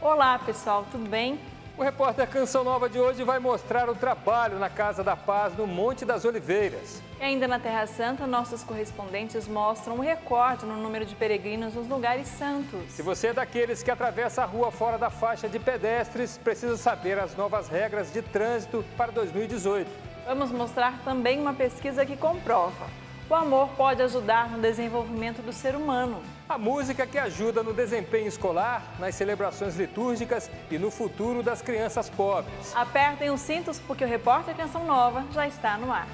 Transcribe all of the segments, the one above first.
Olá pessoal, tudo bem? O repórter Canção Nova de hoje vai mostrar o trabalho na Casa da Paz no Monte das Oliveiras. E ainda na Terra Santa, nossos correspondentes mostram um recorde no número de peregrinos nos lugares santos. Se você é daqueles que atravessa a rua fora da faixa de pedestres, precisa saber as novas regras de trânsito para 2018. Vamos mostrar também uma pesquisa que comprova: o amor pode ajudar no desenvolvimento do ser humano. A música que ajuda no desempenho escolar, nas celebrações litúrgicas e no futuro das crianças pobres. Apertem os cintos porque o repórter Canção Nova já está no ar.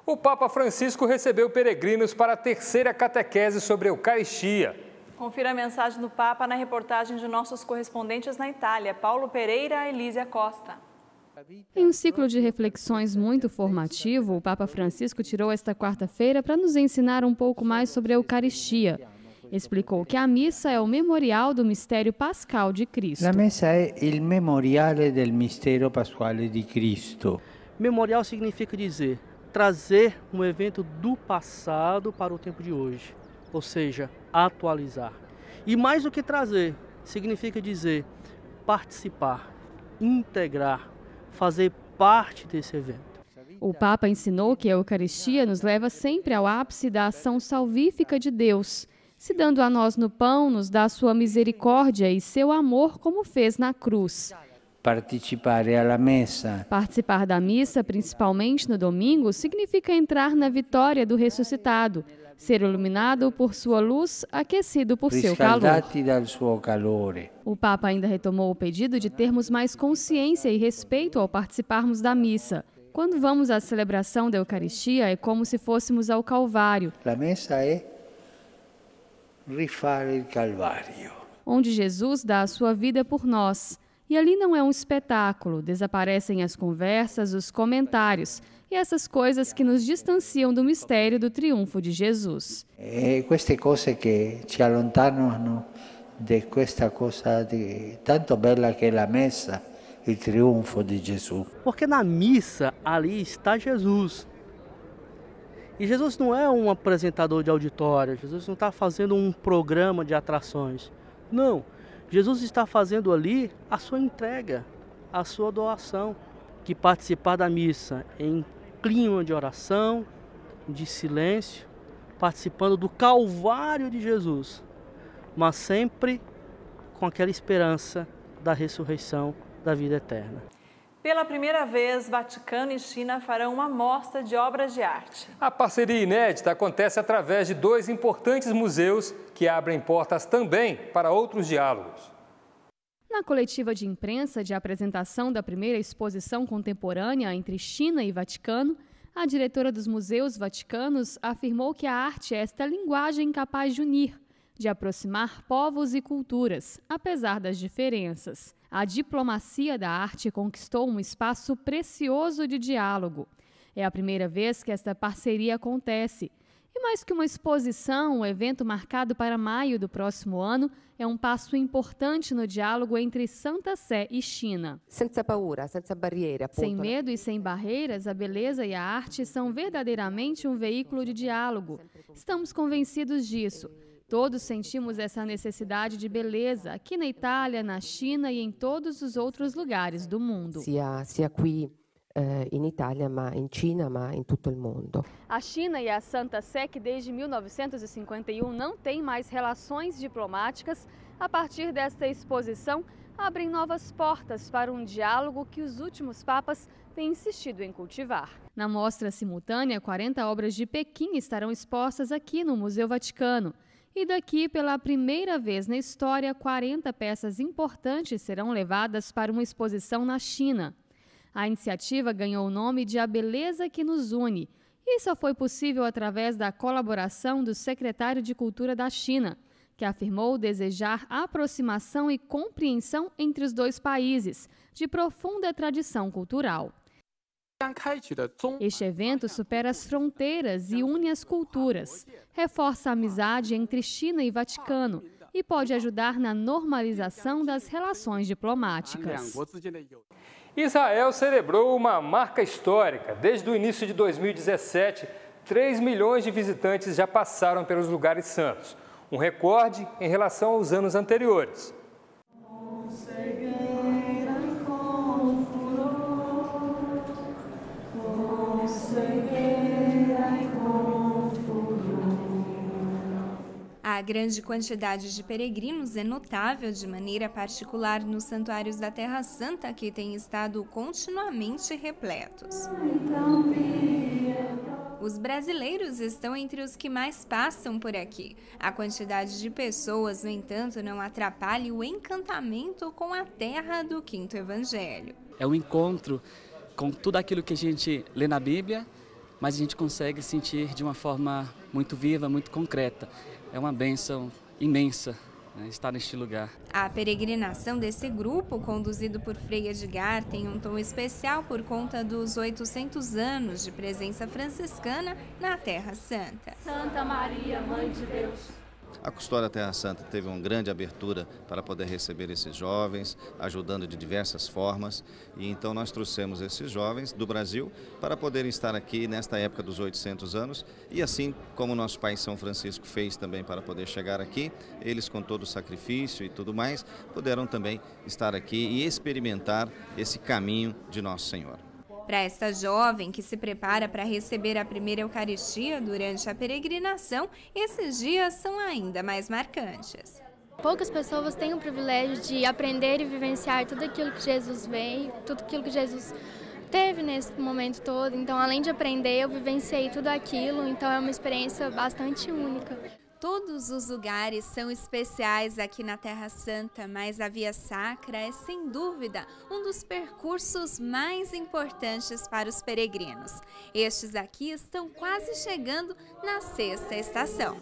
O Papa Francisco recebeu peregrinos para a terceira catequese sobre a Eucaristia. Confira a mensagem do Papa na reportagem de nossos correspondentes na Itália, Paulo Pereira e Elísia Costa. Em um ciclo de reflexões muito formativo, o Papa Francisco tirou esta quarta-feira para nos ensinar um pouco mais sobre a Eucaristia. Explicou que a missa é o memorial do mistério pascal de Cristo. A missa é o memorial do mistério pascal de Cristo. Memorial significa dizer, trazer um evento do passado para o tempo de hoje, ou seja, atualizar. E mais do que trazer, significa dizer participar, integrar, fazer parte desse evento. O Papa ensinou que a Eucaristia nos leva sempre ao ápice da ação salvífica de Deus. Se dando a nós no pão, nos dá sua misericórdia e seu amor, como fez na cruz. Participar da missa, principalmente no domingo, significa entrar na vitória do ressuscitado, ser iluminado por sua luz, aquecido por seu calor. O Papa ainda retomou o pedido de termos mais consciência e respeito ao participarmos da missa. Quando vamos à celebração da Eucaristia, é como se fôssemos ao Calvário. A missa é rifare o Calvário, onde Jesus dá a sua vida por nós. E ali não é um espetáculo, desaparecem as conversas, os comentários e essas coisas que nos distanciam do mistério do triunfo de Jesus. Queste cose que ci allontanano de questa cosa tanto bella che è la messa, il triunfo di Gesù. Porque na missa ali está Jesus. E Jesus não é um apresentador de auditório, Jesus não está fazendo um programa de atrações. Não. Jesus está fazendo ali a sua entrega, a sua doação, que participar da missa em clima de oração, de silêncio, participando do Calvário de Jesus, mas sempre com aquela esperança da ressurreição, da vida eterna. Pela primeira vez, Vaticano e China farão uma mostra de obras de arte. A parceria inédita acontece através de dois importantes museus que abrem portas também para outros diálogos. Na coletiva de imprensa de apresentação da primeira exposição contemporânea entre China e Vaticano, a diretora dos Museus Vaticanos afirmou que a arte é esta linguagem capaz de unir, de aproximar povos e culturas, apesar das diferenças. A diplomacia da arte conquistou um espaço precioso de diálogo. É a primeira vez que esta parceria acontece. E mais que uma exposição, o evento marcado para maio do próximo ano é um passo importante no diálogo entre Santa Sé e China. Sem medo e sem barreiras, a beleza e a arte são verdadeiramente um veículo de diálogo. Estamos convencidos disso. Todos sentimos essa necessidade de beleza aqui na Itália, na China e em todos os outros lugares do mundo. Sia qui in Italia, ma in Cina, ma in tutto il mondo. A China e a Santa Sé, que desde 1951 não têm mais relações diplomáticas, a partir desta exposição abrem novas portas para um diálogo que os últimos papas têm insistido em cultivar. Na mostra simultânea, 40 obras de Pequim estarão expostas aqui no Museu Vaticano. E daqui, pela primeira vez na história, 40 peças importantes serão levadas para uma exposição na China. A iniciativa ganhou o nome de A Beleza que nos une. E só foi possível através da colaboração do secretário de Cultura da China, que afirmou desejar aproximação e compreensão entre os dois países, de profunda tradição cultural. Este evento supera as fronteiras e une as culturas, reforça a amizade entre China e Vaticano e pode ajudar na normalização das relações diplomáticas. Israel celebrou uma marca histórica. Desde o início de 2017, 3 milhões de visitantes já passaram pelos lugares santos, um recorde em relação aos anos anteriores. A grande quantidade de peregrinos é notável de maneira particular nos santuários da Terra Santa, que têm estado continuamente repletos. Os brasileiros estão entre os que mais passam por aqui. A quantidade de pessoas, no entanto, não atrapalha o encantamento com a terra do Quinto Evangelho. É um encontro com tudo aquilo que a gente lê na Bíblia, mas a gente consegue sentir de uma forma muito viva, muito concreta. É uma bênção imensa, né, estar neste lugar. A peregrinação desse grupo, conduzido por Frei Edgar, tem um tom especial por conta dos 800 anos de presença franciscana na Terra Santa. Santa Maria, Mãe de Deus. A Custódia Terra Santa teve uma grande abertura para poder receber esses jovens, ajudando de diversas formas. E então nós trouxemos esses jovens do Brasil para poderem estar aqui nesta época dos 800 anos. E assim como o nosso pai São Francisco fez também para poder chegar aqui, eles com todo o sacrifício e tudo mais, puderam também estar aqui e experimentar esse caminho de Nosso Senhor. Para esta jovem que se prepara para receber a primeira Eucaristia durante a peregrinação, esses dias são ainda mais marcantes. Poucas pessoas têm o privilégio de aprender e vivenciar tudo aquilo que Jesus veio, tudo aquilo que Jesus teve nesse momento todo. Então, além de aprender, eu vivenciei tudo aquilo, então é uma experiência bastante única. Todos os lugares são especiais aqui na Terra Santa, mas a Via Sacra é, sem dúvida, um dos percursos mais importantes para os peregrinos. Estes aqui estão quase chegando na 6ª estação.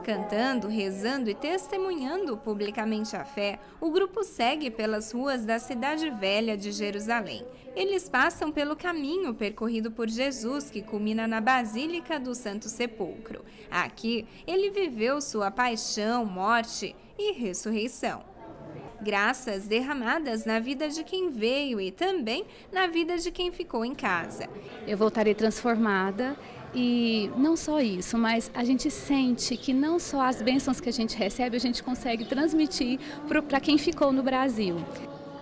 Cantando, rezando e testemunhando publicamente a fé, o grupo segue pelas ruas da Cidade Velha de Jerusalém. Eles passam pelo caminho percorrido por Jesus, que culmina na Basílica do Santo Sepulcro. Aqui, ele viveu sua paixão, morte e ressurreição. Graças derramadas na vida de quem veio e também na vida de quem ficou em casa. Eu voltarei transformada. E não só isso, mas a gente sente que não só as bênçãos que a gente recebe, a gente consegue transmitir para quem ficou no Brasil.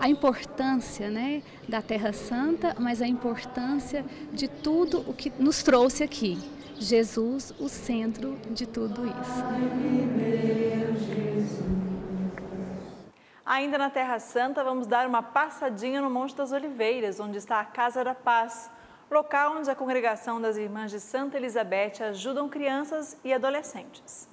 A importância, né, da Terra Santa, mas a importância de tudo o que nos trouxe aqui. Jesus, o centro de tudo isso. Ainda na Terra Santa, vamos dar uma passadinha no Monte das Oliveiras, onde está a Casa da Paz, local onde a congregação das Irmãs de Santa Elizabeth ajudam crianças e adolescentes.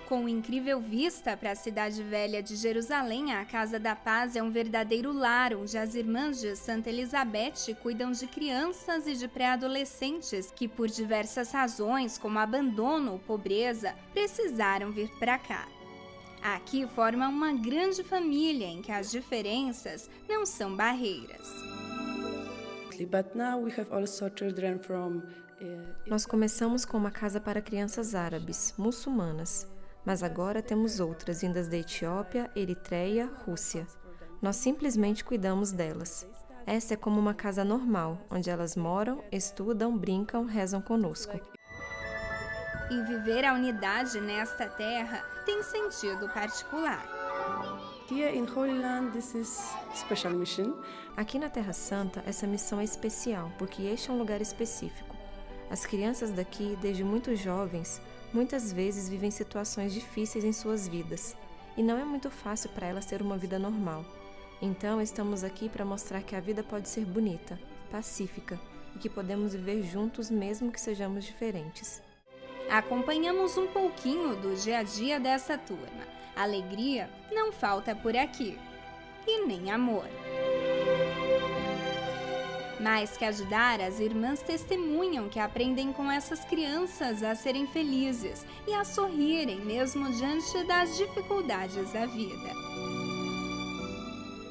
Com incrível vista para a Cidade Velha de Jerusalém, a Casa da Paz é um verdadeiro lar, onde as Irmãs de Santa Elizabeth cuidam de crianças e de pré-adolescentes que, por diversas razões, como abandono ou pobreza, precisaram vir para cá. Aqui forma uma grande família em que as diferenças não são barreiras. Nós começamos com uma casa para crianças árabes, muçulmanas. Mas agora temos outras vindas da Etiópia, Eritreia, Rússia. Nós simplesmente cuidamos delas. Essa é como uma casa normal, onde elas moram, estudam, brincam, rezam conosco. E viver a unidade nesta terra tem sentido particular. Aqui na Terra Santa, essa missão é especial, porque este é um lugar específico. As crianças daqui, desde muito jovens, muitas vezes vivem situações difíceis em suas vidas, e não é muito fácil para elas ter uma vida normal. Então, estamos aqui para mostrar que a vida pode ser bonita, pacífica, e que podemos viver juntos mesmo que sejamos diferentes. Acompanhamos um pouquinho do dia a dia dessa turma. Alegria não falta por aqui, e nem amor. Mais que ajudar, as irmãs testemunham que aprendem com essas crianças a serem felizes e a sorrirem mesmo diante das dificuldades da vida.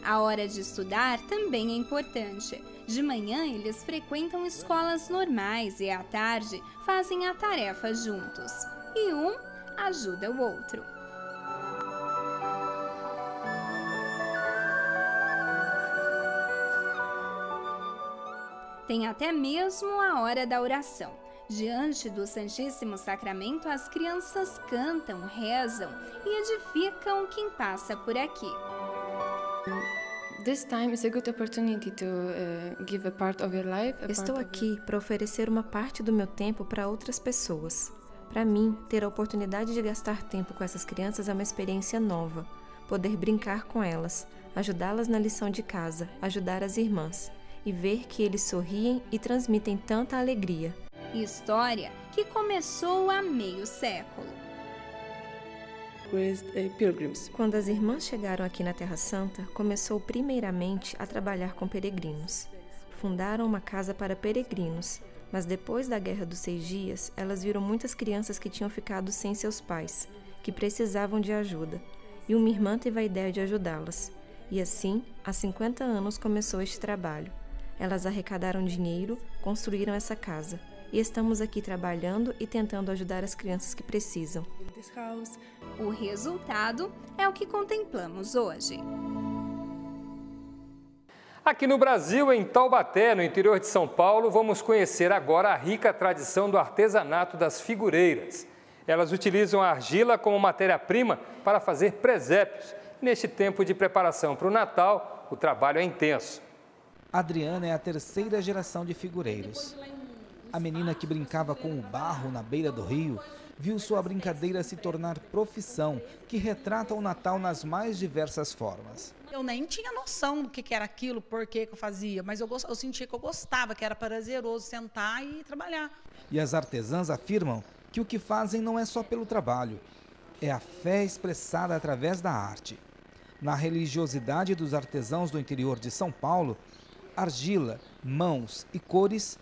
A hora de estudar também é importante. De manhã, eles frequentam escolas normais e à tarde fazem a tarefa juntos. E um ajuda o outro. Tem até mesmo a hora da oração. Diante do Santíssimo Sacramento, as crianças cantam, rezam e edificam quem passa por aqui. Estou aqui para oferecer uma parte do meu tempo para outras pessoas. Para mim, ter a oportunidade de gastar tempo com essas crianças é uma experiência nova. Poder brincar com elas, ajudá-las na lição de casa, ajudar as irmãs e ver que eles sorriem e transmitem tanta alegria. História que começou há meio século. Quando as irmãs chegaram aqui na Terra Santa, começou primeiramente a trabalhar com peregrinos. Fundaram uma casa para peregrinos, mas depois da Guerra dos 6 Dias, elas viram muitas crianças que tinham ficado sem seus pais, que precisavam de ajuda, e uma irmã teve a ideia de ajudá-las. E assim, há 50 anos começou este trabalho. Elas arrecadaram dinheiro, construíram essa casa. E estamos aqui trabalhando e tentando ajudar as crianças que precisam. O resultado é o que contemplamos hoje. Aqui no Brasil, em Taubaté, no interior de São Paulo, vamos conhecer agora a rica tradição do artesanato das figureiras. Elas utilizam a argila como matéria-prima para fazer presépios. Neste tempo de preparação para o Natal, o trabalho é intenso. Adriana é a 3ª geração de figureiros. A menina que brincava com o barro na beira do rio viu sua brincadeira se tornar profissão, que retrata o Natal nas mais diversas formas. Eu nem tinha noção do que era aquilo, por que eu fazia, mas eu sentia que eu gostava, que era prazeroso sentar e trabalhar. E as artesãs afirmam que o que fazem não é só pelo trabalho, é a fé expressada através da arte. Na religiosidade dos artesãos do interior de São Paulo, argila, mãos e cores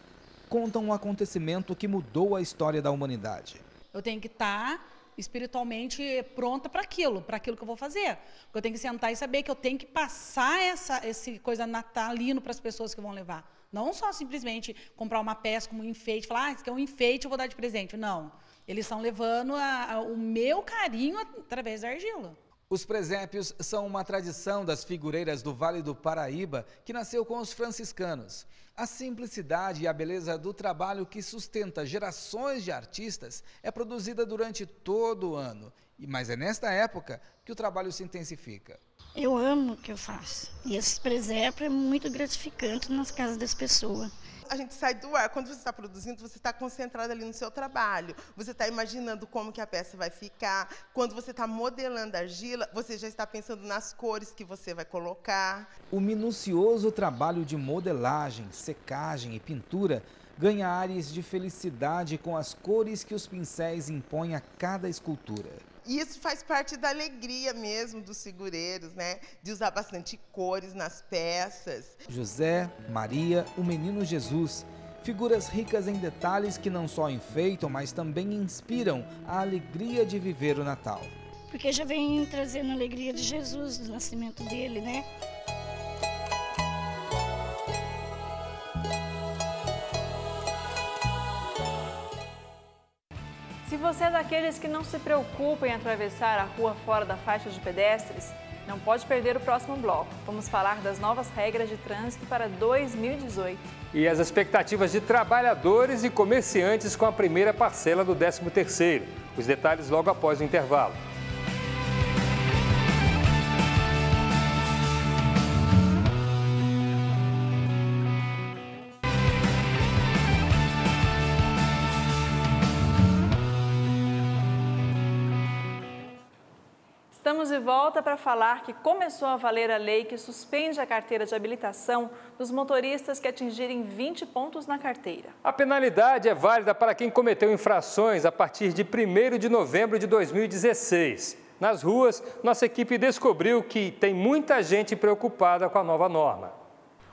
contam um acontecimento que mudou a história da humanidade. Eu tenho que estar espiritualmente pronta para aquilo que eu vou fazer. Eu tenho que sentar e saber que eu tenho que passar essa coisa natalino para as pessoas que vão levar. Não só simplesmente comprar uma peça como um enfeite, falar, isso aqui é um enfeite, eu vou dar de presente. Não, eles estão levando o meu carinho através da argila. Os presépios são uma tradição das figureiras do Vale do Paraíba que nasceu com os franciscanos. A simplicidade e a beleza do trabalho que sustenta gerações de artistas é produzida durante todo o ano. Mas é nesta época que o trabalho se intensifica. Eu amo o que eu faço. E esse presépio é muito gratificante nas casas das pessoas. A gente sai do ar. Quando você está produzindo, você está concentrado ali no seu trabalho. Você está imaginando como que a peça vai ficar. Quando você está modelando a argila, você já está pensando nas cores que você vai colocar. O minucioso trabalho de modelagem, secagem e pintura ganha ares de felicidade com as cores que os pincéis impõem a cada escultura. E isso faz parte da alegria mesmo dos figureiros, né? De usar bastante cores nas peças. José, Maria, o Menino Jesus, figuras ricas em detalhes que não só enfeitam, mas também inspiram a alegria de viver o Natal. Porque já vem trazendo a alegria de Jesus, do nascimento dele, né? Se você é daqueles que não se preocupam em atravessar a rua fora da faixa de pedestres, não pode perder o próximo bloco. Vamos falar das novas regras de trânsito para 2018. E as expectativas de trabalhadores e comerciantes com a primeira parcela do 13º. Os detalhes logo após o intervalo. Estamos de volta para falar que começou a valer a lei que suspende a carteira de habilitação dos motoristas que atingirem 20 pontos na carteira. A penalidade é válida para quem cometeu infrações a partir de 1º de novembro de 2016. Nas ruas, nossa equipe descobriu que tem muita gente preocupada com a nova norma.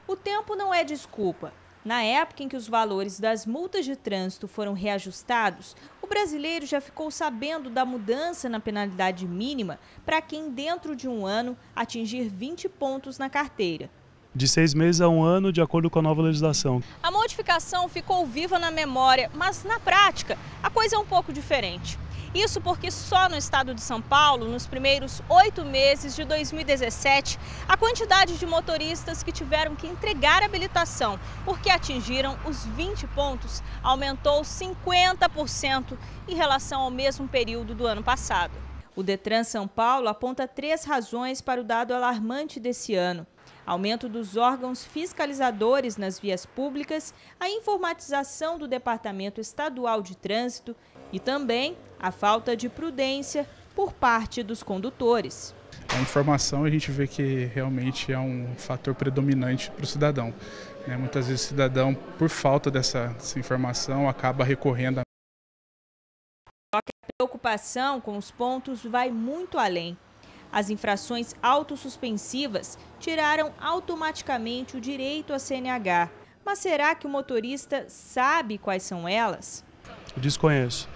O tempo não é desculpa. Na época em que os valores das multas de trânsito foram reajustados, o O brasileiro já ficou sabendo da mudança na penalidade mínima para quem, dentro de um ano, atingir 20 pontos na carteira. De 6 meses a 1 ano, de acordo com a nova legislação. A modificação ficou viva na memória, mas na prática a coisa é um pouco diferente. Isso porque só no estado de São Paulo, nos primeiros 8 meses de 2017, a quantidade de motoristas que tiveram que entregar habilitação porque atingiram os 20 pontos aumentou 50% em relação ao mesmo período do ano passado. O Detran São Paulo aponta 3 razões para o dado alarmante desse ano: aumento dos órgãos fiscalizadores nas vias públicas, a informatização do Departamento Estadual de Trânsito e também a falta de prudência por parte dos condutores. A informação, a gente vê que realmente é um fator predominante para o cidadão. Muitas vezes o cidadão, por falta dessa informação, acaba recorrendo a... Só que a preocupação com os pontos vai muito além. As infrações autossuspensivas tiraram automaticamente o direito à CNH. Mas será que o motorista sabe quais são elas? Desconheço.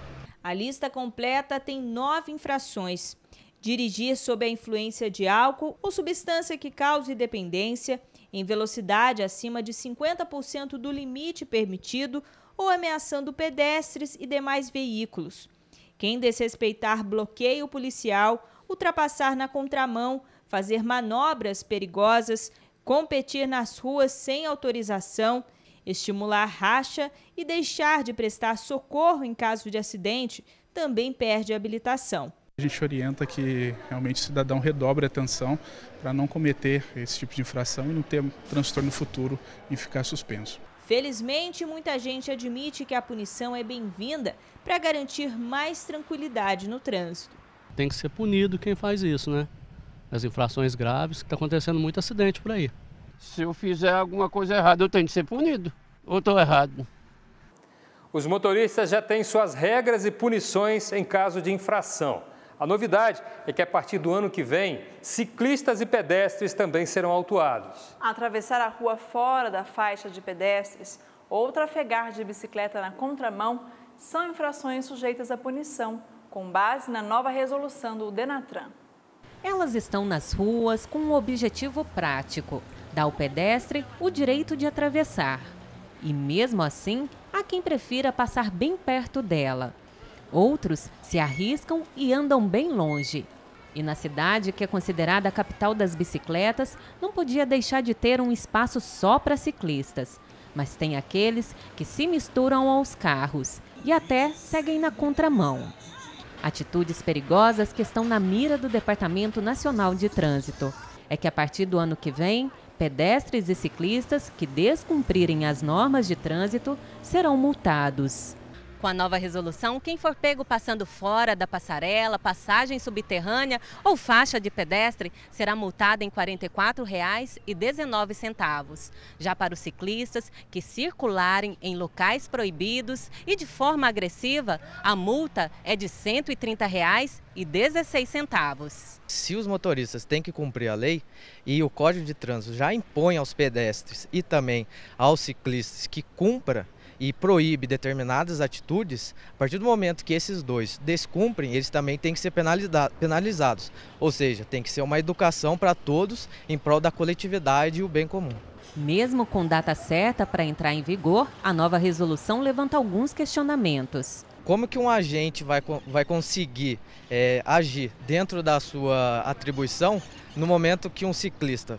A lista completa tem 9 infrações: dirigir sob a influência de álcool ou substância que cause dependência, em velocidade acima de 50% do limite permitido ou ameaçando pedestres e demais veículos. Quem desrespeitar bloqueio policial, ultrapassar na contramão, fazer manobras perigosas, competir nas ruas sem autorização, estimular racha e deixar de prestar socorro em caso de acidente, também perde a habilitação. A gente orienta que realmente o cidadão redobre a atenção para não cometer esse tipo de infração e não ter transtorno futuro e ficar suspenso. Felizmente, muita gente admite que a punição é bem-vinda para garantir mais tranquilidade no trânsito. Tem que ser punido quem faz isso, né? As infrações graves, que está acontecendo muito acidente por aí. Se eu fizer alguma coisa errada, eu tenho que ser punido. Ou estou errado? Os motoristas já têm suas regras e punições em caso de infração. A novidade é que, a partir do ano que vem, ciclistas e pedestres também serão autuados. Atravessar a rua fora da faixa de pedestres ou trafegar de bicicleta na contramão são infrações sujeitas à punição, com base na nova resolução do Denatran. Elas estão nas ruas com um objetivo prático: dar ao pedestre o direito de atravessar. E mesmo assim, há quem prefira passar bem perto dela. Outros se arriscam e andam bem longe. E na cidade, que é considerada a capital das bicicletas, não podia deixar de ter um espaço só para ciclistas. Mas tem aqueles que se misturam aos carros e até seguem na contramão. Atitudes perigosas que estão na mira do Departamento Nacional de Trânsito. É que a partir do ano que vem, pedestres e ciclistas que descumprirem as normas de trânsito serão multados. Com a nova resolução, quem for pego passando fora da passarela, passagem subterrânea ou faixa de pedestre será multado em R$ 44,19. Já para os ciclistas que circularem em locais proibidos e de forma agressiva, a multa é de R$ 130,16. Se os motoristas têm que cumprir a lei e o Código de Trânsito já impõe aos pedestres e também aos ciclistas que cumpra e proíbe determinadas atitudes, a partir do momento que esses dois descumprem, eles também têm que ser penalizados. Ou seja, tem que ser uma educação para todos em prol da coletividade e o bem comum. Mesmo com data certa para entrar em vigor, a nova resolução levanta alguns questionamentos. Como que um agente vai conseguir agir dentro da sua atribuição no momento que um ciclista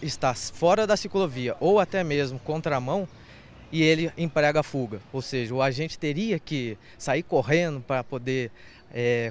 está fora da ciclovia ou até mesmo contramão e ele emprega fuga? Ou seja, o agente teria que sair correndo para poder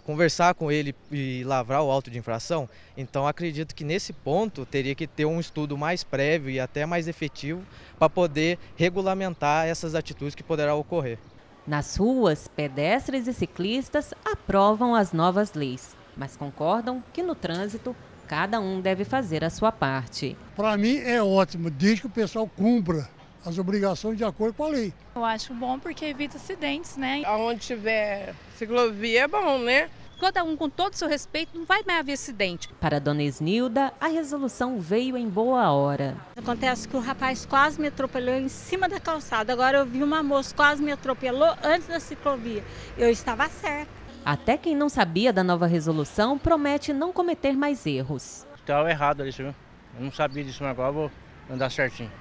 conversar com ele e lavrar o auto de infração? Então acredito que nesse ponto teria que ter um estudo mais prévio e até mais efetivo para poder regulamentar essas atitudes que poderão ocorrer. Nas ruas, pedestres e ciclistas aprovam as novas leis, mas concordam que no trânsito cada um deve fazer a sua parte. Para mim é ótimo, desde que o pessoal cumpra as obrigações de acordo com a lei. Eu acho bom porque evita acidentes, né? Onde tiver ciclovia é bom, né? cada um com todo o seu respeito, não vai mais haver acidente. Para a dona Esnilda, a resolução veio em boa hora. Acontece que o rapaz quase me atropelou em cima da calçada. Agora eu vi uma moça quase me atropelou antes da ciclovia. Eu estava certa. Até quem não sabia da nova resolução promete não cometer mais erros. Estava errado ali, viu? Eu não sabia disso, mas agora vou andar certinho.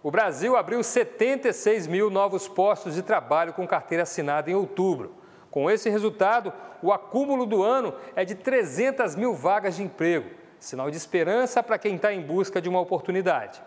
O Brasil abriu 76 mil novos postos de trabalho com carteira assinada em outubro. Com esse resultado, o acúmulo do ano é de 300 mil vagas de emprego. Sinal de esperança para quem está em busca de uma oportunidade.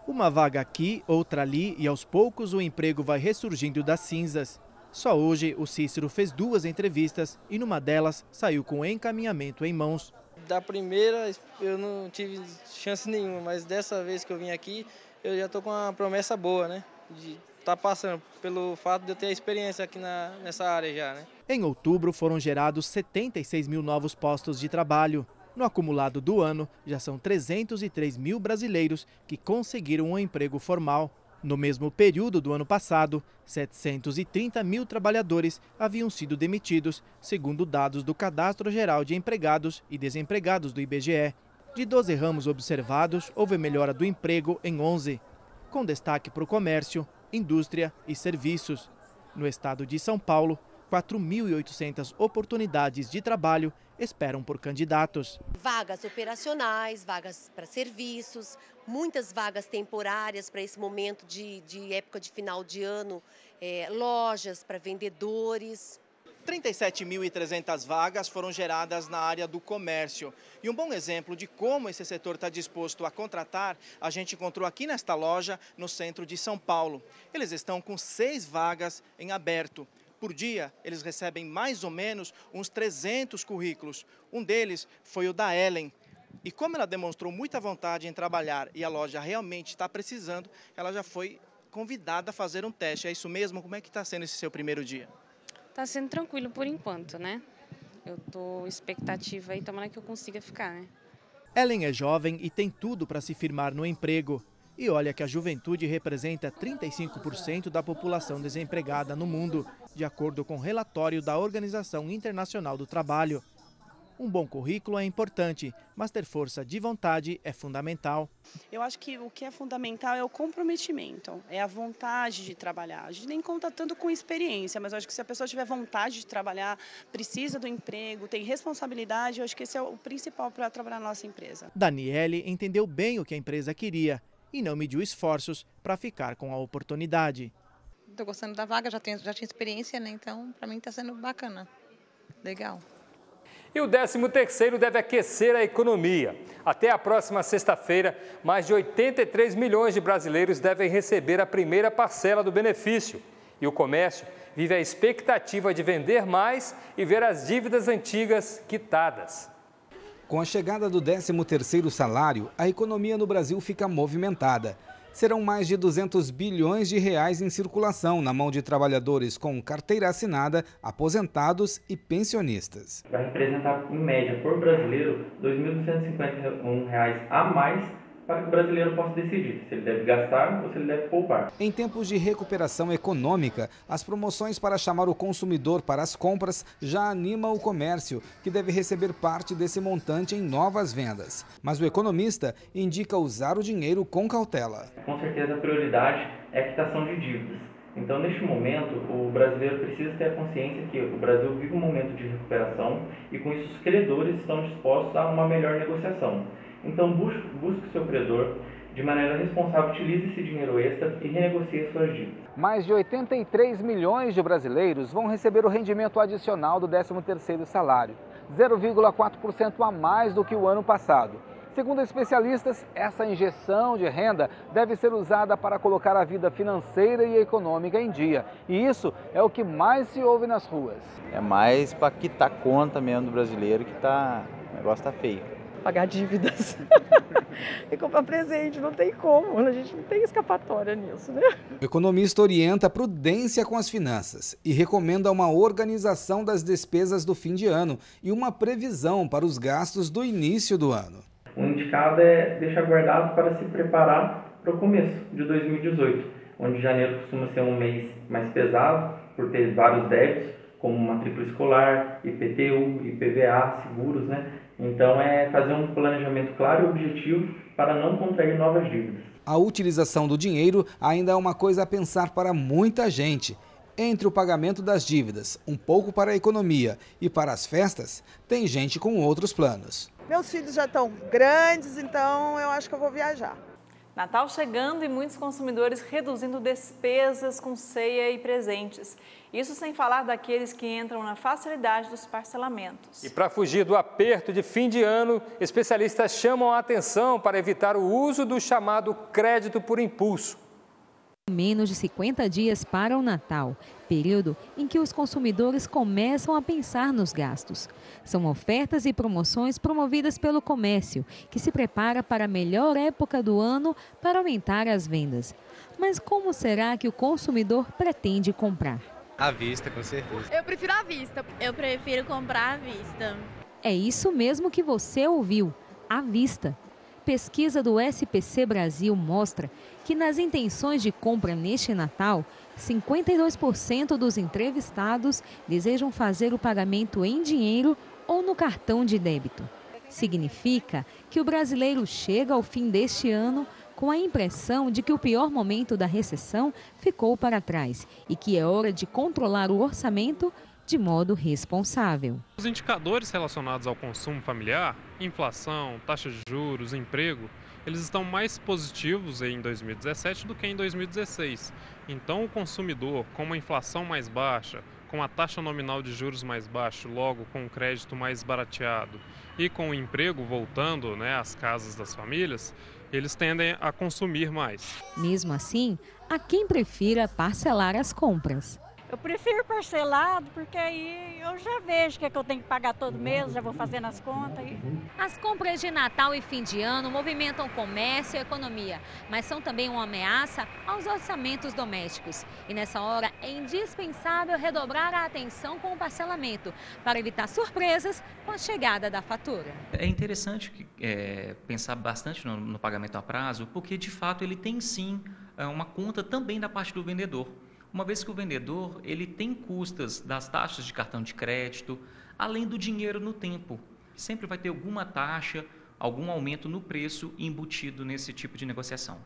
Uma vaga aqui, outra ali e aos poucos o emprego vai ressurgindo das cinzas. Só hoje o Cícero fez 2 entrevistas e numa delas saiu com encaminhamento em mãos. Da primeira eu não tive chance nenhuma, mas dessa vez que eu vim aqui eu já estou com uma promessa boa, né? De estar passando pelo fato de eu ter a experiência aqui nessa área já, né? Em outubro foram gerados 76 mil novos postos de trabalho. No acumulado do ano, já são 303 mil brasileiros que conseguiram um emprego formal. No mesmo período do ano passado, 730 mil trabalhadores haviam sido demitidos, segundo dados do Cadastro Geral de Empregados e Desempregados do IBGE. De 12 ramos observados, houve melhora do emprego em 11, com destaque para o comércio, indústria e serviços. No estado de São Paulo, 4.800 oportunidades de trabalho esperam por candidatos. Vagas operacionais, vagas para serviços, muitas vagas temporárias para esse momento de época de final de ano, lojas para vendedores. 37.300 vagas foram geradas na área do comércio. E um bom exemplo de como esse setor está disposto a contratar, a gente encontrou aqui nesta loja, no centro de São Paulo. Eles estão com 6 vagas em aberto. Por dia, eles recebem mais ou menos uns 300 currículos. Um deles foi o da Ellen. E como ela demonstrou muita vontade em trabalhar e a loja realmente está precisando, ela já foi convidada a fazer um teste. É isso mesmo? Como é que está sendo esse seu primeiro dia? Está sendo tranquilo por enquanto, né? Eu estou expectativa aí, tomara que eu consiga ficar, né? Ellen é jovem e tem tudo para se firmar no emprego. E olha que a juventude representa 35% da população desempregada no mundo, de acordo com o relatório da Organização Internacional do Trabalho. Um bom currículo é importante, mas ter força de vontade é fundamental. Eu acho que o que é fundamental é o comprometimento, é a vontade de trabalhar. A gente nem conta tanto com experiência, mas eu acho que se a pessoa tiver vontade de trabalhar, precisa do emprego, tem responsabilidade, eu acho que esse é o principal para trabalhar na nossa empresa. Daniele entendeu bem o que a empresa queria e não mediu esforços para ficar com a oportunidade. Estou gostando da vaga, já tinha experiência, né? Então para mim está sendo bacana, legal. E o 13º deve aquecer a economia. Até a próxima sexta-feira, mais de 83 milhões de brasileiros devem receber a primeira parcela do benefício. E o comércio vive a expectativa de vender mais e ver as dívidas antigas quitadas. Com a chegada do 13º salário, a economia no Brasil fica movimentada. Serão mais de 200 bilhões de reais em circulação na mão de trabalhadores com carteira assinada, aposentados e pensionistas. Vai representar, em média, por brasileiro, R$ 2.251 a mais para que o brasileiro possa decidir se ele deve gastar ou se ele deve poupar. Em tempos de recuperação econômica, as promoções para chamar o consumidor para as compras já animam o comércio, que deve receber parte desse montante em novas vendas. Mas o economista indica usar o dinheiro com cautela. Com certeza a prioridade é a quitação de dívidas. Então, neste momento, o brasileiro precisa ter a consciência que o Brasil vive um momento de recuperação e, com isso, os credores estão dispostos a uma melhor negociação. Então, busque o seu credor, de maneira responsável, utilize esse dinheiro extra e renegocie suas dívidas. Mais de 83 milhões de brasileiros vão receber o rendimento adicional do 13º salário, 0,4% a mais do que o ano passado. Segundo especialistas, essa injeção de renda deve ser usada para colocar a vida financeira e econômica em dia. E isso é o que mais se ouve nas ruas. É mais para quitar conta mesmo do brasileiro, que o negócio está feio. Pagar dívidas e comprar presente, não tem como, a gente não tem escapatória nisso, né? O economista orienta a prudência com as finanças e recomenda uma organização das despesas do fim de ano e uma previsão para os gastos do início do ano. O indicado é deixar guardado para se preparar para o começo de 2018, onde janeiro costuma ser um mês mais pesado, por ter vários débitos, como matrícula escolar, IPTU, IPVA, seguros, né? Então é fazer um planejamento claro e objetivo para não contrair novas dívidas. A utilização do dinheiro ainda é uma coisa a pensar para muita gente. Entre o pagamento das dívidas, um pouco para a economia e para as festas, tem gente com outros planos. Meus filhos já estão grandes, então eu acho que eu vou viajar. Natal chegando e muitos consumidores reduzindo despesas com ceia e presentes. Isso sem falar daqueles que entram na facilidade dos parcelamentos. E para fugir do aperto de fim de ano, especialistas chamam a atenção para evitar o uso do chamado crédito por impulso. Menos de 50 dias para o Natal, período em que os consumidores começam a pensar nos gastos. São ofertas e promoções promovidas pelo comércio, que se prepara para a melhor época do ano para aumentar as vendas. Mas como será que o consumidor pretende comprar? À vista, com certeza. Eu prefiro à vista. Eu prefiro comprar à vista. É isso mesmo que você ouviu, à vista. Pesquisa do SPC Brasil mostra que nas intenções de compra neste Natal, 52% dos entrevistados desejam fazer o pagamento em dinheiro ou no cartão de débito. Significa que o brasileiro chega ao fim deste ano com a impressão de que o pior momento da recessão ficou para trás e que é hora de controlar o orçamento de modo responsável. Os indicadores relacionados ao consumo familiar, inflação, taxa de juros, emprego, eles estão mais positivos em 2017 do que em 2016. Então o consumidor, com uma inflação mais baixa, com a taxa nominal de juros mais baixa, logo com o crédito mais barateado e com o emprego voltando, às casas das famílias, eles tendem a consumir mais. Mesmo assim, há quem prefira parcelar as compras. Eu prefiro parcelado, porque aí eu já vejo que eu tenho que pagar todo mês, já vou fazendo as contas. As compras de Natal e fim de ano movimentam o comércio e a economia, mas são também uma ameaça aos orçamentos domésticos. E nessa hora é indispensável redobrar a atenção com o parcelamento, para evitar surpresas com a chegada da fatura. É interessante pensar bastante no pagamento a prazo, porque de fato ele tem sim uma conta também da parte do vendedor. Uma vez que o vendedor ele tem custas das taxas de cartão de crédito, além do dinheiro no tempo. Sempre vai ter alguma taxa, algum aumento no preço embutido nesse tipo de negociação.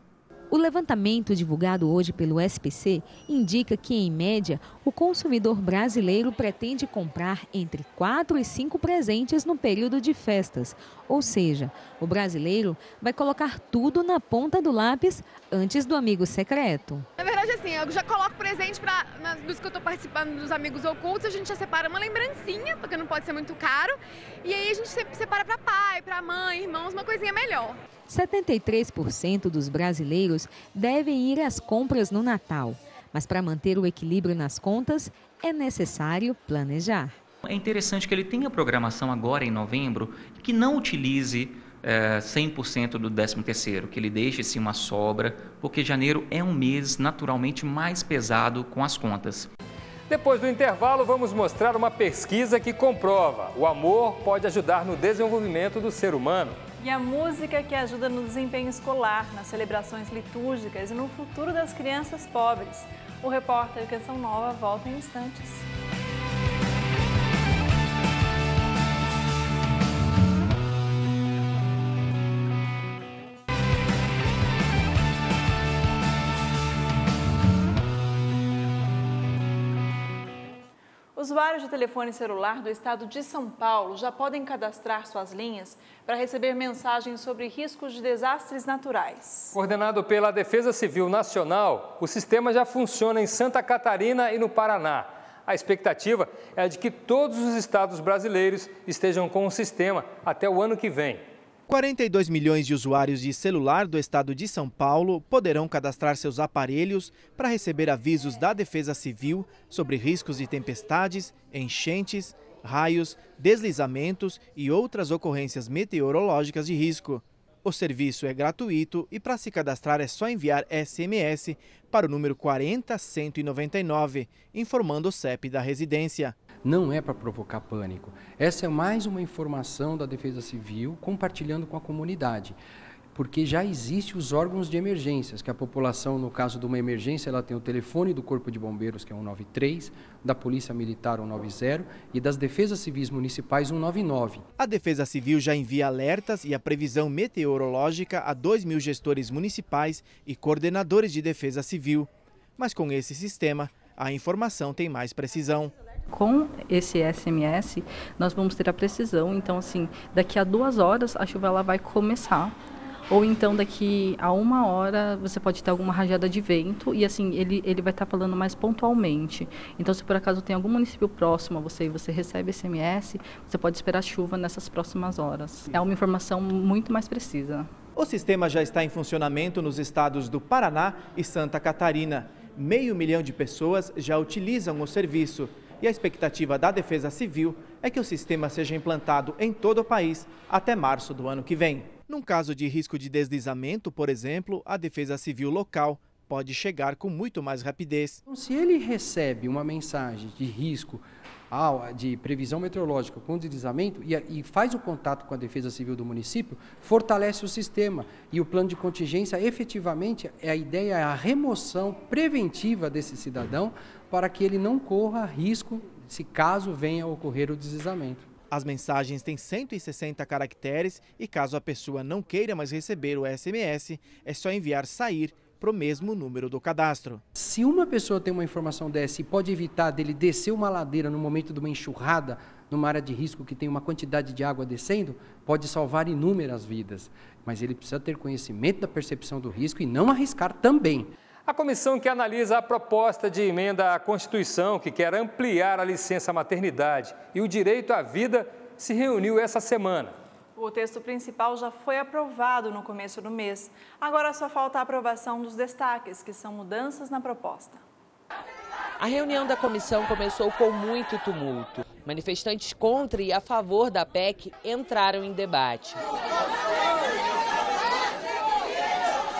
O levantamento divulgado hoje pelo SPC indica que, em média, o consumidor brasileiro pretende comprar entre 4 e 5 presentes no período de festas. Ou seja, o brasileiro vai colocar tudo na ponta do lápis antes do amigo secreto. Na verdade, assim, eu já coloco presente dos que eu estou participando dos amigos ocultos, a gente já separa uma lembrancinha, porque não pode ser muito caro, e aí a gente separa para pai, para mãe, irmãos, uma coisinha melhor. 73% dos brasileiros devem ir às compras no Natal, mas para manter o equilíbrio nas contas é necessário planejar. É interessante que ele tenha programação agora em novembro que não utilize 100% do 13º, que ele deixe-se uma sobra, porque janeiro é um mês naturalmente mais pesado com as contas. Depois do intervalo, vamos mostrar uma pesquisa que comprova: o amor pode ajudar no desenvolvimento do ser humano. E a música que ajuda no desempenho escolar, nas celebrações litúrgicas e no futuro das crianças pobres. O repórter Canção Nova volta em instantes. Usuários de telefone celular do estado de São Paulo já podem cadastrar suas linhas para receber mensagens sobre riscos de desastres naturais. Coordenado pela Defesa Civil Nacional, o sistema já funciona em Santa Catarina e no Paraná. A expectativa é a de que todos os estados brasileiros estejam com o sistema até o ano que vem. 42 milhões de usuários de celular do estado de São Paulo poderão cadastrar seus aparelhos para receber avisos da Defesa Civil sobre riscos de tempestades, enchentes, raios, deslizamentos e outras ocorrências meteorológicas de risco. O serviço é gratuito e para se cadastrar é só enviar SMS para o número 40199, informando o CEP da residência. Não é para provocar pânico. Essa é mais uma informação da Defesa Civil compartilhando com a comunidade. porque já existem os órgãos de emergências, que a população, no caso de uma emergência, ela tem o telefone do Corpo de Bombeiros, que é 193, da Polícia Militar 190 e das Defesas Civis Municipais 199. A Defesa Civil já envia alertas e a previsão meteorológica a 2.000 gestores municipais e coordenadores de defesa civil. Mas com esse sistema, a informação tem mais precisão. Com esse SMS, nós vamos ter a precisão, então assim, daqui a 2 horas a chuva ela vai começar, ou então daqui a 1 hora você pode ter alguma rajada de vento e assim, ele vai estar falando mais pontualmente. Então se por acaso tem algum município próximo a você e você recebe SMS, você pode esperar chuva nessas próximas horas. É uma informação muito mais precisa. O sistema já está em funcionamento nos estados do Paraná e Santa Catarina. 500 mil de pessoas já utilizam o serviço. E a expectativa da Defesa Civil é que o sistema seja implantado em todo o país até março do ano que vem. Num caso de risco de deslizamento, por exemplo, a Defesa Civil local pode chegar com muito mais rapidez. Se ele recebe uma mensagem de risco, de previsão meteorológica com deslizamento e faz o contato com a Defesa Civil do município, fortalece o sistema. E o plano de contingência, efetivamente, a ideia é a remoção preventiva desse cidadão para que ele não corra risco se caso venha a ocorrer o deslizamento. As mensagens têm 160 caracteres e caso a pessoa não queira mais receber o SMS, é só enviar sair para o mesmo número do cadastro. Se uma pessoa tem uma informação dessa e pode evitar dele descer uma ladeira no momento de uma enxurrada, numa área de risco que tem uma quantidade de água descendo, pode salvar inúmeras vidas. Mas ele precisa ter conhecimento da percepção do risco e não arriscar também. A comissão que analisa a proposta de emenda à Constituição, que quer ampliar a licença maternidade e o direito à vida, se reuniu essa semana. O texto principal já foi aprovado no começo do mês. Agora só falta a aprovação dos destaques, que são mudanças na proposta. A reunião da comissão começou com muito tumulto. Manifestantes contra e a favor da PEC entraram em debate.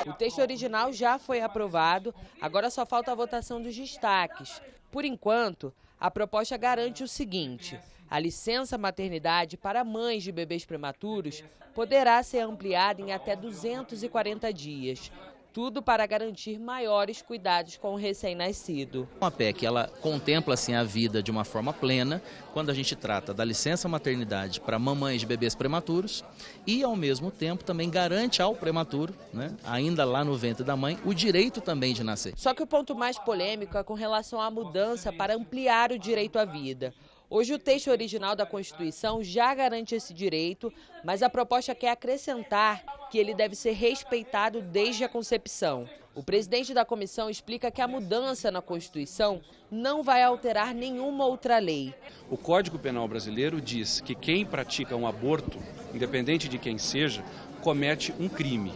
O texto original já foi aprovado, agora só falta a votação dos destaques. Por enquanto, a proposta garante o seguinte: a licença maternidade para mães de bebês prematuros poderá ser ampliada em até 240 dias. Tudo para garantir maiores cuidados com o recém-nascido. A PEC, ela contempla assim, a vida de uma forma plena, quando a gente trata da licença maternidade para mamães de bebês prematuros e, ao mesmo tempo, também garante ao prematuro, né, ainda lá no ventre da mãe, o direito também de nascer. Só que o ponto mais polêmico é com relação à mudança para ampliar o direito à vida. Hoje o texto original da Constituição já garante esse direito, mas a proposta quer acrescentar que ele deve ser respeitado desde a concepção. O presidente da comissão explica que a mudança na Constituição não vai alterar nenhuma outra lei. O Código Penal brasileiro diz que quem pratica um aborto, independente de quem seja, comete um crime.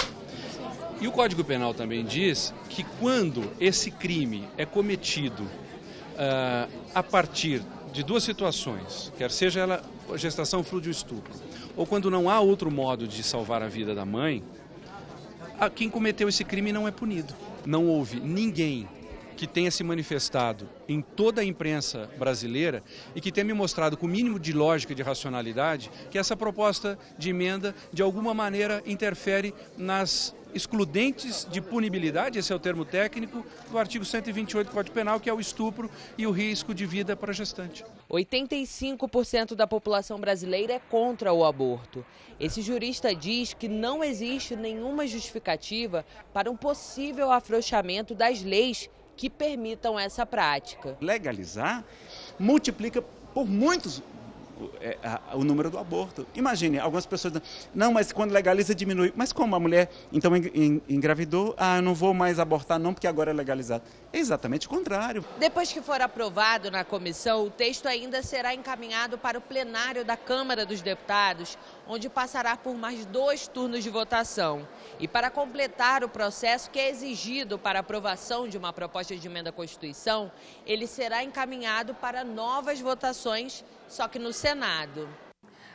E o Código Penal também diz que quando esse crime é cometido a partir de 2 situações, quer seja ela gestação fruto de estupro, ou quando não há outro modo de salvar a vida da mãe, quem cometeu esse crime não é punido. Não houve ninguém que tenha se manifestado em toda a imprensa brasileira e que tenha me mostrado com o mínimo de lógica e de racionalidade que essa proposta de emenda de alguma maneira interfere nas excludentes de punibilidade, esse é o termo técnico, do artigo 128 do Código Penal, que é o estupro e o risco de vida para a gestante. 85% da população brasileira é contra o aborto. Esse jurista diz que não existe nenhuma justificativa para um possível afrouxamento das leis que permitam essa prática. Legalizar multiplica por muitos o número do aborto. Imagine, algumas pessoas não, mas quando legaliza diminui. Mas como a mulher então engravidou, eu não vou mais abortar não porque agora é legalizado. É exatamente o contrário. Depois que for aprovado na comissão, o texto ainda será encaminhado para o plenário da Câmara dos Deputados, onde passará por mais 2 turnos de votação. E para completar o processo que é exigido para a aprovação de uma proposta de emenda à Constituição, ele será encaminhado para novas votações, só que no Senado.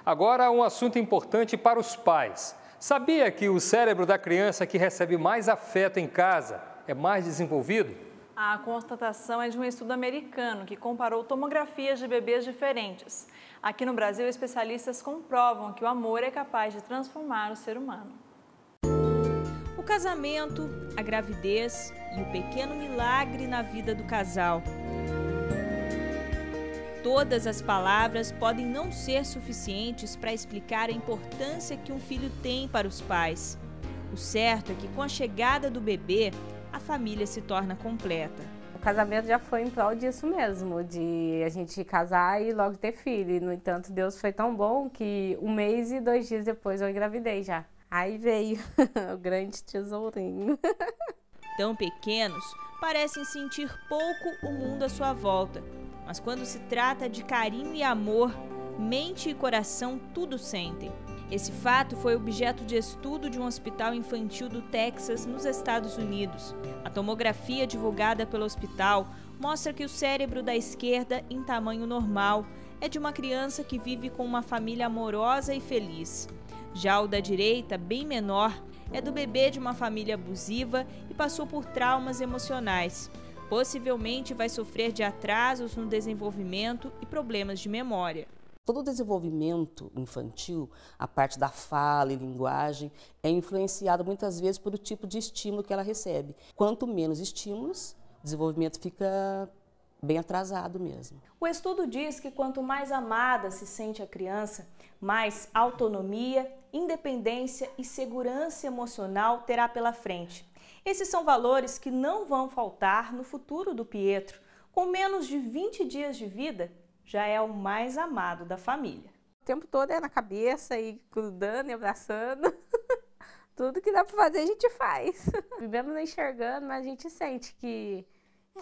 Agora, um assunto importante para os pais. Sabia que o cérebro da criança que recebe mais afeto em casa é mais desenvolvido? A constatação é de um estudo americano que comparou tomografias de bebês diferentes. Aqui no Brasil, especialistas comprovam que o amor é capaz de transformar o ser humano. casamento, a gravidez e o pequeno milagre na vida do casal. Todas as palavras podem não ser suficientes para explicar a importância que um filho tem para os pais. O certo é que com a chegada do bebê, a família se torna completa. O casamento já foi em prol disso mesmo, de a gente casar e logo ter filho. E, no entanto, Deus foi tão bom que 1 mês e 2 dias depois eu engravidei já. Aí veio o grande tesourinho. Tão pequenos, parecem sentir pouco o mundo à sua volta. Mas quando se trata de carinho e amor, mente e coração tudo sentem. Esse fato foi objeto de estudo de um hospital infantil do Texas, nos Estados Unidos. A tomografia divulgada pelo hospital mostra que o cérebro da esquerda, em tamanho normal, é de uma criança que vive com uma família amorosa e feliz. Já o da direita, bem menor, é do bebê de uma família abusiva e passou por traumas emocionais. Possivelmente vai sofrer de atrasos no desenvolvimento e problemas de memória. Todo o desenvolvimento infantil, a parte da fala e linguagem, é influenciado muitas vezes por o tipo de estímulo que ela recebe. Quanto menos estímulos, o desenvolvimento fica bem atrasado mesmo. O estudo diz que quanto mais amada se sente a criança, mais autonomia, independência e segurança emocional terá pela frente. Esses são valores que não vão faltar no futuro do Pietro. Com menos de 20 dias de vida, já é o mais amado da família. O tempo todo é na cabeça e grudando e abraçando. Tudo que dá para fazer a gente faz. Vivemos não enxergando, mas a gente sente que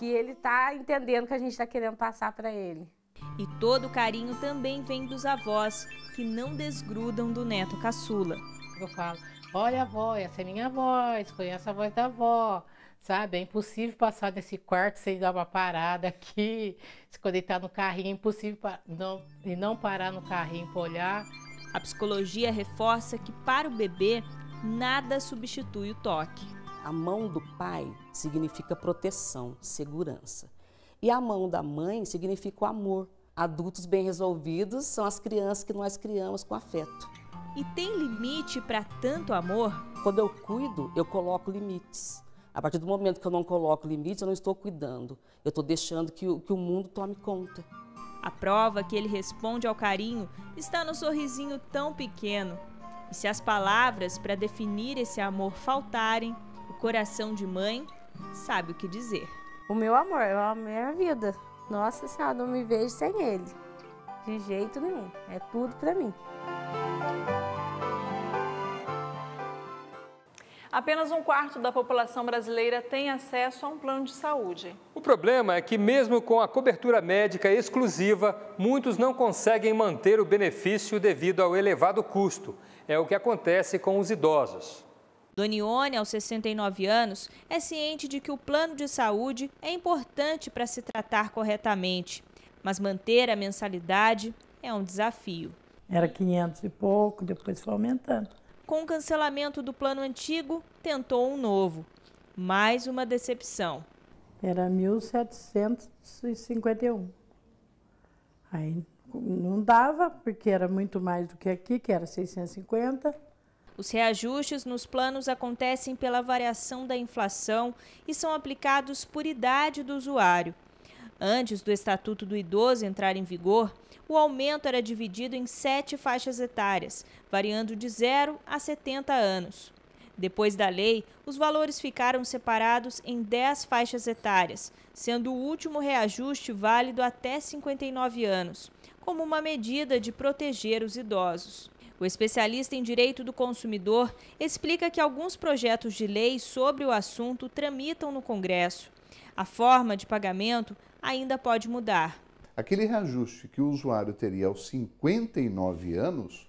ele está entendendo o que a gente está querendo passar para ele. E todo o carinho também vem dos avós, que não desgrudam do neto caçula. Eu falo, olha avó, essa é minha voz, conheço a voz da avó. Sabe, é impossível passar nesse quarto sem dar uma parada aqui. Se conectar no carrinho, é impossível não parar no carrinho para olhar. A psicologia reforça que para o bebê, nada substitui o toque. A mão do pai significa proteção, segurança. E a mão da mãe significa o amor. Adultos bem resolvidos são as crianças que nós criamos com afeto. E tem limite para tanto amor? Quando eu cuido, eu coloco limites. A partir do momento que eu não coloco limites, eu não estou cuidando. Eu estou deixando que o mundo tome conta. A prova que ele responde ao carinho está no sorrisinho tão pequeno. E se as palavras para definir esse amor faltarem, o coração de mãe sabe o que dizer. O meu amor, eu amo a minha vida. Nossa Senhora, não me vejo sem ele. De jeito nenhum. É tudo para mim. Apenas 1/4 da população brasileira tem acesso a um plano de saúde. O problema é que, mesmo com a cobertura médica exclusiva, muitos não conseguem manter o benefício devido ao elevado custo. É o que acontece com os idosos. Donione, aos 69 anos, é ciente de que o plano de saúde é importante para se tratar corretamente, mas manter a mensalidade é um desafio. Era 500 e pouco, depois foi aumentando. Com o cancelamento do plano antigo, tentou um novo. Mais uma decepção. Era 1.751. Aí não dava, porque era muito mais do que aqui, que era 650. Os reajustes nos planos acontecem pela variação da inflação e são aplicados por idade do usuário. Antes do Estatuto do Idoso entrar em vigor, o aumento era dividido em 7 faixas etárias, variando de 0 a 70 anos. Depois da lei, os valores ficaram separados em 10 faixas etárias, sendo o último reajuste válido até 59 anos, como uma medida de proteger os idosos. O especialista em direito do consumidor explica que alguns projetos de lei sobre o assunto tramitam no Congresso. A forma de pagamento ainda pode mudar. Aquele reajuste que o usuário teria aos 59 anos,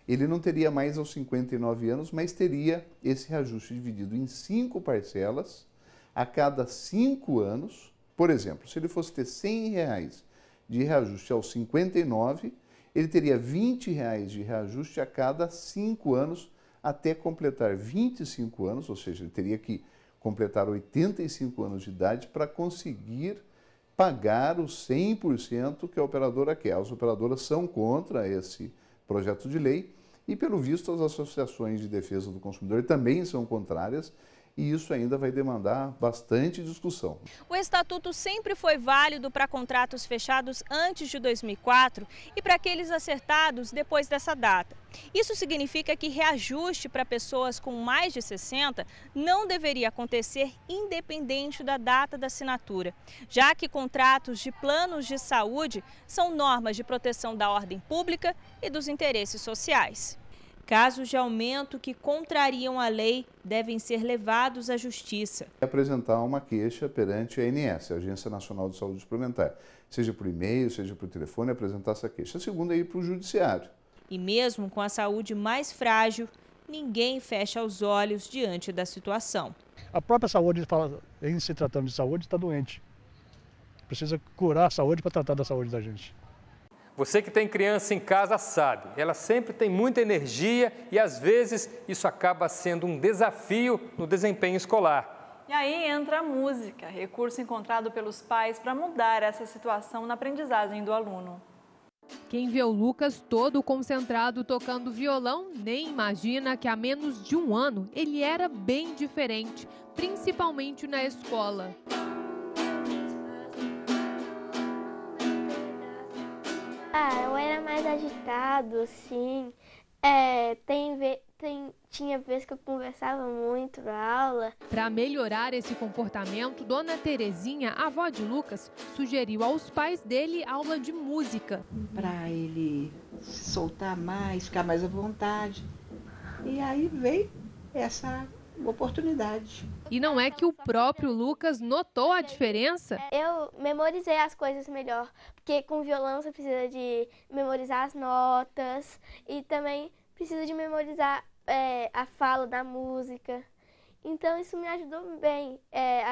ele não teria mais aos 59 anos, mas teria esse reajuste dividido em 5 parcelas a cada 5 anos. Por exemplo, se ele fosse ter R$100 de reajuste aos 59, ele teria R$20 de reajuste a cada 5 anos até completar 25 anos, ou seja, ele teria que completar 85 anos de idade para conseguir pagar os 100% que a operadora quer. As operadoras são contra esse projeto de lei E, pelo visto, as associações de defesa do consumidor também são contrárias, e isso ainda vai demandar bastante discussão. O Estatuto sempre foi válido para contratos fechados antes de 2004 e para aqueles acertados depois dessa data. Isso significa que reajuste para pessoas com mais de 60 não deveria acontecer independente da data da assinatura, já que contratos de planos de saúde são normas de proteção da ordem pública e dos interesses sociais. Casos de aumento que contrariam a lei devem ser levados à Justiça. Apresentar uma queixa perante a ANS, a Agência Nacional de Saúde Suplementar, seja por e-mail, seja por telefone, apresentar essa queixa. A segunda é ir para o Judiciário. E mesmo com a saúde mais frágil, ninguém fecha os olhos diante da situação. A própria saúde fala, em se tratando de saúde, está doente. Precisa curar a saúde para tratar da saúde da gente. Você que tem criança em casa sabe, ela sempre tem muita energia e às vezes isso acaba sendo um desafio no desempenho escolar. E aí entra a música, recurso encontrado pelos pais para mudar essa situação na aprendizagem do aluno. Quem vê o Lucas todo concentrado tocando violão nem imagina que há menos de um ano ele era bem diferente, principalmente na escola. Eu era mais agitado, sim. Tinha vezes que eu conversava muito na aula. Para melhorar esse comportamento, Dona Terezinha, a avó de Lucas, sugeriu aos pais dele aula de música. Para ele se soltar mais, ficar mais à vontade. E aí veio essa oportunidade. E não é que o próprio Lucas notou a diferença? Eu memorizei as coisas melhor, porque com violão você precisa de memorizar as notas e também precisa de memorizar a fala da música. Então isso me ajudou bem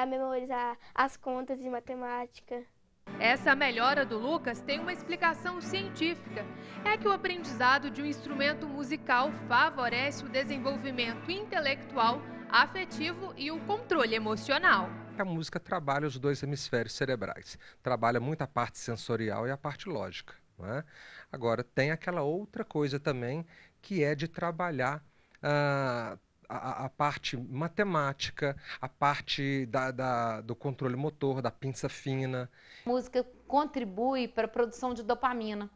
a memorizar as contas de matemática. Essa melhora do Lucas tem uma explicação científica. É que o aprendizado de um instrumento musical favorece o desenvolvimento intelectual, afetivo e o controle emocional. A música trabalha os dois hemisférios cerebrais. Trabalha muito a parte sensorial e a parte lógica, não é? Agora, tem aquela outra coisa também, que é de trabalhar a parte matemática, a parte do controle motor, da pinça fina. A música contribui para a produção de dopamina.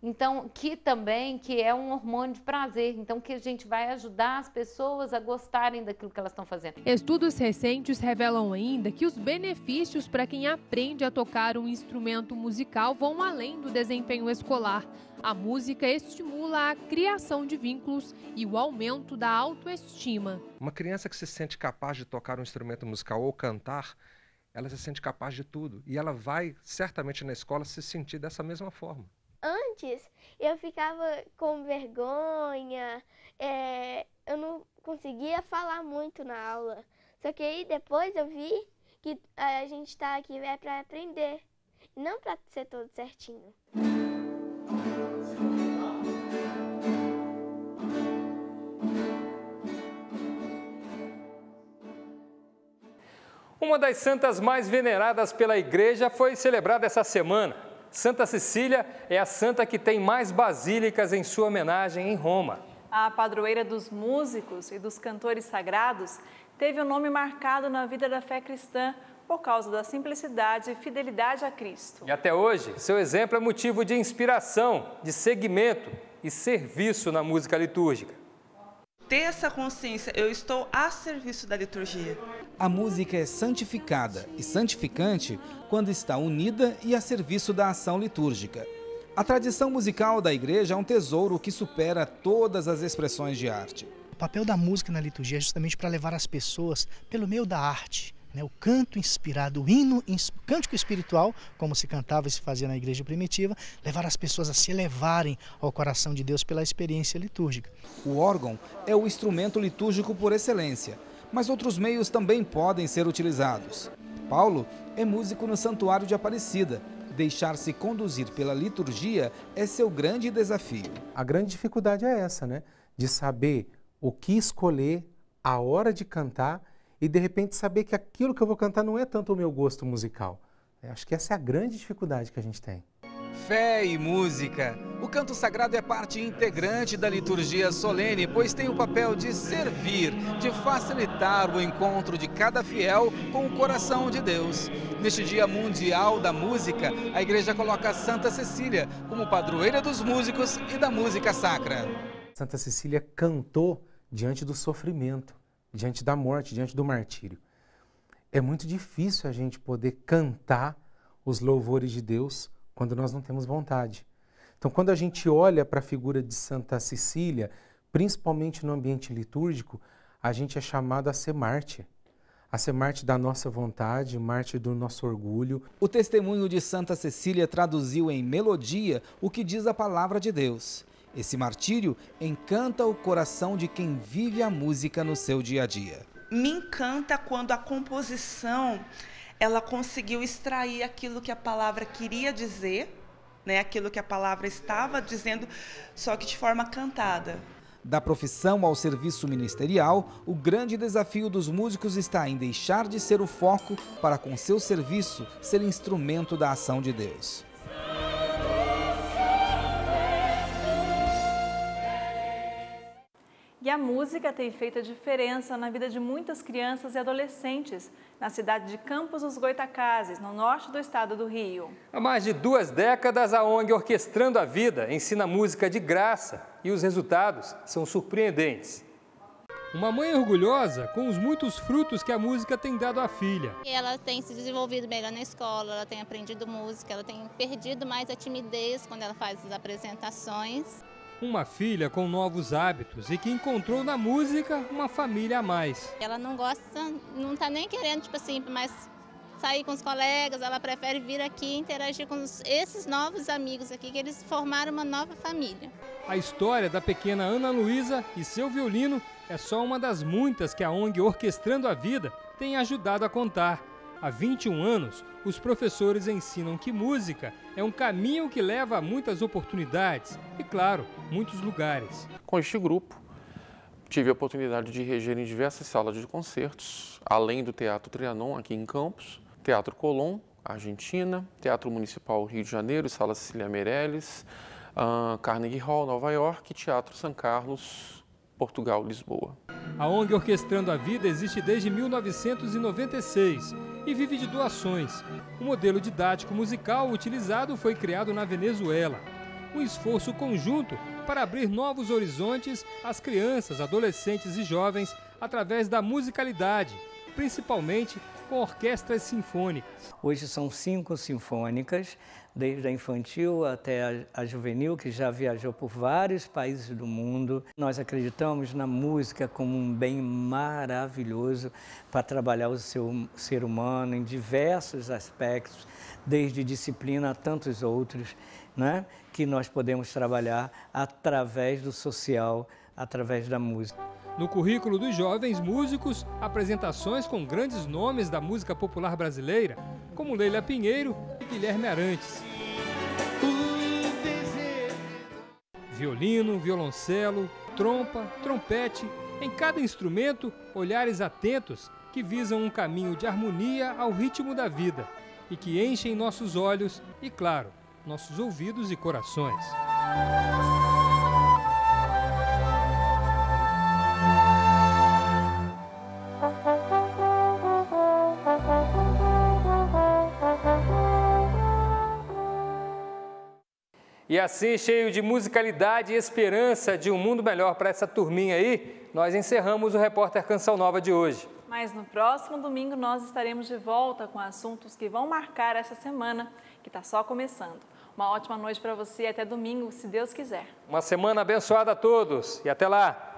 Então, que é um hormônio de prazer. Então, que a gente vai ajudar as pessoas a gostarem daquilo que elas estão fazendo. Estudos recentes revelam ainda que os benefícios para quem aprende a tocar um instrumento musical vão além do desempenho escolar. A música estimula a criação de vínculos e o aumento da autoestima. Uma criança que se sente capaz de tocar um instrumento musical ou cantar, ela se sente capaz de tudo. E ela vai, certamente, na escola se sentir dessa mesma forma. Antes, eu ficava com vergonha, eu não conseguia falar muito na aula. Só que aí depois eu vi que a gente está aqui para aprender, não para ser todo certinho. Uma das santas mais veneradas pela igreja foi celebrada essa semana. Santa Cecília é a santa que tem mais basílicas em sua homenagem em Roma. A padroeira dos músicos e dos cantores sagrados teve o nome marcado na vida da fé cristã por causa da simplicidade e fidelidade a Cristo. E até hoje, seu exemplo é motivo de inspiração, de seguimento e serviço na música litúrgica. Ter essa consciência, eu estou a serviço da liturgia. A música é santificada e santificante quando está unida e a serviço da ação litúrgica. A tradição musical da igreja é um tesouro que supera todas as expressões de arte. O papel da música na liturgia é justamente para levar as pessoas pelo meio da arte, né? O canto inspirado, o hino, cântico espiritual, como se cantava e se fazia na igreja primitiva, levar as pessoas a se elevarem ao coração de Deus pela experiência litúrgica. O órgão é o instrumento litúrgico por excelência, mas outros meios também podem ser utilizados. Paulo é músico no Santuário de Aparecida. Deixar-se conduzir pela liturgia é seu grande desafio. A grande dificuldade é essa, né? De saber o que escolher, a hora de cantar e de repente saber que aquilo que eu vou cantar não é tanto o meu gosto musical. Acho que essa é a grande dificuldade que a gente tem. fé e música. O canto sagrado é parte integrante da liturgia solene, pois tem o papel de servir, de facilitar o encontro de cada fiel com o coração de Deus. Neste Dia Mundial da Música, a Igreja coloca Santa Cecília como padroeira dos músicos e da música sacra. Santa Cecília cantou diante do sofrimento, diante da morte, diante do martírio. É muito difícil a gente poder cantar os louvores de Deus quando nós não temos vontade. Então, quando a gente olha para a figura de Santa Cecília, principalmente no ambiente litúrgico, a gente é chamado a ser mártir da nossa vontade, mártir do nosso orgulho. O testemunho de Santa Cecília traduziu em melodia o que diz a palavra de Deus. Esse martírio encanta o coração de quem vive a música no seu dia a dia. Me encanta quando a composição ela conseguiu extrair aquilo que a palavra queria dizer, né? Aquilo que a palavra estava dizendo, só que de forma cantada. Da profissão ao serviço ministerial, o grande desafio dos músicos está em deixar de ser o foco para, com seu serviço, ser instrumento da ação de Deus. E a música tem feito a diferença na vida de muitas crianças e adolescentes na cidade de Campos dos Goytacazes, no norte do estado do Rio. Há mais de 2 décadas, a ONG Orquestrando a Vida ensina música de graça e os resultados são surpreendentes. Uma mãe orgulhosa com os muitos frutos que a música tem dado à filha. Ela tem se desenvolvido melhor na escola, ela tem aprendido música, ela tem perdido mais a timidez quando ela faz as apresentações. Uma filha com novos hábitos e que encontrou na música uma família a mais. Ela não gosta, não está nem querendo, tipo assim, mas sair com os colegas, ela prefere vir aqui e interagir com esses novos amigos aqui, que eles formaram uma nova família. A história da pequena Ana Luísa e seu violino é só uma das muitas que a ONG Orquestrando a Vida tem ajudado a contar. Há 21 anos, os professores ensinam que música é um caminho que leva a muitas oportunidades e, claro, muitos lugares. Com este grupo, tive a oportunidade de reger em diversas salas de concertos, além do Teatro Trianon, aqui em Campos, Teatro Colón, Argentina, Teatro Municipal Rio de Janeiro, Sala Cecília Meirelles, Carnegie Hall, Nova York, e Teatro São Carlos, Portugal, Lisboa. A ONG Orquestrando a Vida existe desde 1996 e vive de doações. O modelo didático musical utilizado foi criado na Venezuela. Um esforço conjunto para abrir novos horizontes às crianças, adolescentes e jovens através da musicalidade, principalmente com orquestras sinfônicas. Hoje são 5 sinfônicas, desde a infantil até a juvenil, que já viajou por vários países do mundo. Nós acreditamos na música como um bem maravilhoso para trabalhar o seu ser humano em diversos aspectos, desde disciplina a tantos outros, né, que nós podemos trabalhar através do social, através da música. No currículo dos jovens músicos, apresentações com grandes nomes da música popular brasileira, como Leila Pinheiro e Guilherme Arantes. Violino, violoncelo, trompa, trompete, em cada instrumento, olhares atentos que visam um caminho de harmonia ao ritmo da vida e que enchem nossos olhos e, claro, nossos ouvidos e corações. E assim, cheio de musicalidade e esperança de um mundo melhor para essa turminha aí, nós encerramos o Repórter Canção Nova de hoje. Mas no próximo domingo nós estaremos de volta com assuntos que vão marcar essa semana, que está só começando. Uma ótima noite para você e até domingo, se Deus quiser. Uma semana abençoada a todos e até lá!